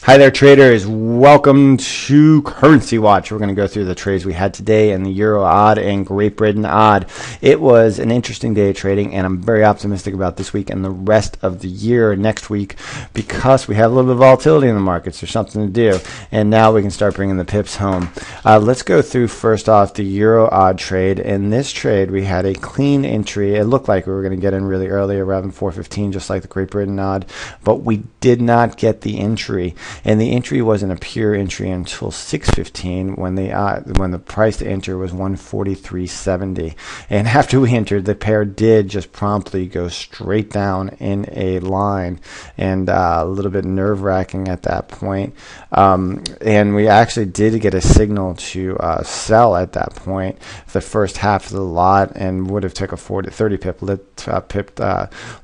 Hi there, traders. Welcome to Currency Watch. We're going to go through the trades we had today in the Euro odd and Great Britain odd. It was an interesting day of trading, and I'm very optimistic about this week and the rest of the year next week because we have a little bit of volatility in the markets. There's something to do, and now we can start bringing the pips home. Let's go through first off the Euro odd trade. In this trade, we had a clean entry. It looked like we were going to get in really early around 4:15, just like the Great Britain odd, but we did not get the entry. And the entry wasn't a pure entry until 6:15 when the price to enter was 143.70. And after we entered, the pair did just promptly go straight down in a line, and a little bit nerve-wracking at that point. And we actually did get a signal to sell at that point, the first half of the lot, and would have took a 30 pip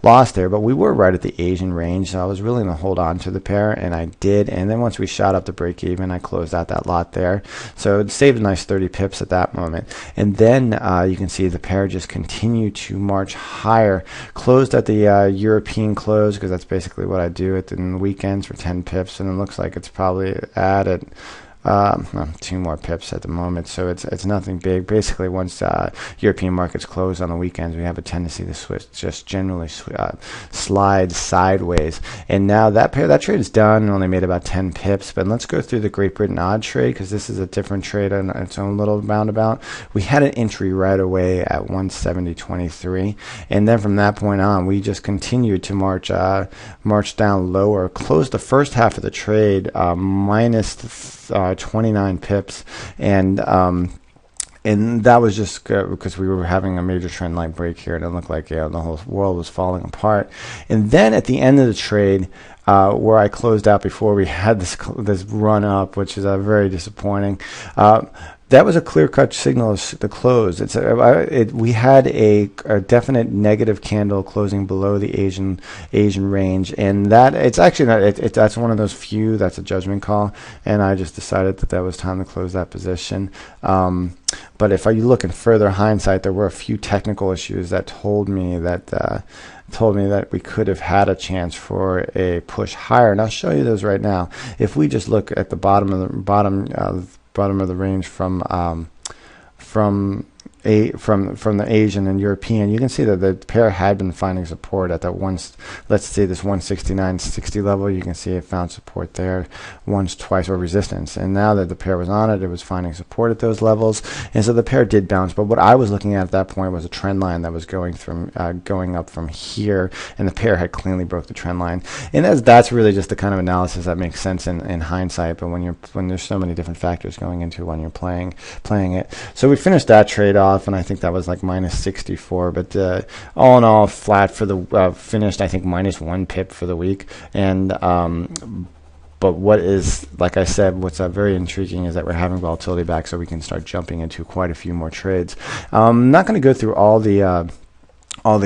loss there. But we were right at the Asian range, so I was willing to hold on to the pair, and I did. And then once we shot up the break even, I closed out that lot there. So it saved a nice 30 pips at that moment. And then you can see the pair just continued to march higher. Closed at the European close, because that's basically what I do at the weekends for 10 pips. And it looks like it's probably added 2 more pips at the moment, so it's nothing big. Basically, once European markets close on the weekends, we have a tendency to switch, just generally slide sideways. And now that trade is done and only made about 10 pips. But let's go through the Great Britain odd trade, because this is a different trade on its own little roundabout. We had an entry right away at 170.23, and then from that point on, we just continued to march down lower. Closed the first half of the trade minus 29 pips, and that was just because we were having a major trend line break here, and it looked like the whole world was falling apart. And then at the end of the trade, where I closed out before we had this run up, which is very disappointing. That was a clear-cut signal to close. We had a definite negative candle closing below the Asian range, and that it's actually not. That's one of those few that's a judgment call, and I just decided that was time to close that position. But if you look in further hindsight, there were a few technical issues that told me that we could have had a chance for a push higher, and I'll show you those right now. If we just look at the bottom of the range from the Asian and European, you can see that the pair had been finding support at that let's say this 169.60 level. You can see it found support there once, twice, or resistance. And now that the pair was on it, it was finding support at those levels. And so the pair did bounce. But what I was looking at that point was a trend line that was going up from here, and the pair had cleanly broke the trend line. And that's really just the kind of analysis that makes sense in hindsight. But when there's so many different factors going into when you're playing it, so we finished that trade off, and I think that was like minus 64. But all in all, flat for the finished. I think minus 1 pip for the week. And but what is, like I said, what's very intriguing is that we're having volatility back, so we can start jumping into quite a few more trades. I'm not going to go through all the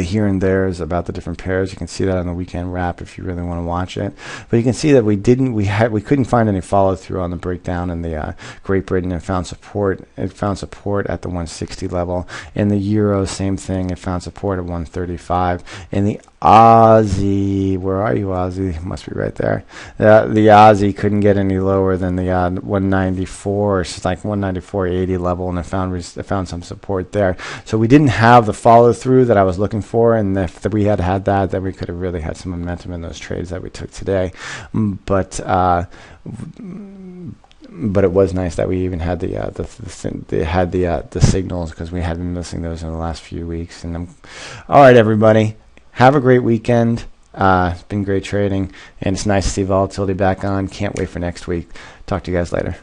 here and there's about the different pairs. You can see that on the weekend wrap if you really want to watch it. But you can see that we couldn't find any follow through on the breakdown in the Great Britain. It found support. It found support at the 160 level. In the Euro, same thing. It found support at 135. In the Aussie, where are you, Aussie? Must be right there. The Aussie couldn't get any lower than the 194, it's like 194.80 level, and it found some support there. So we didn't have the follow through that I was looking for, and if we had that, then we could have really had some momentum in those trades that we took today. But it was nice that we even had the signals, because we had been missing those in the last few weeks. And all right, everybody, have a great weekend. It's been great trading, and it's nice to see volatility back on. Can't wait for next week. Talk to you guys later.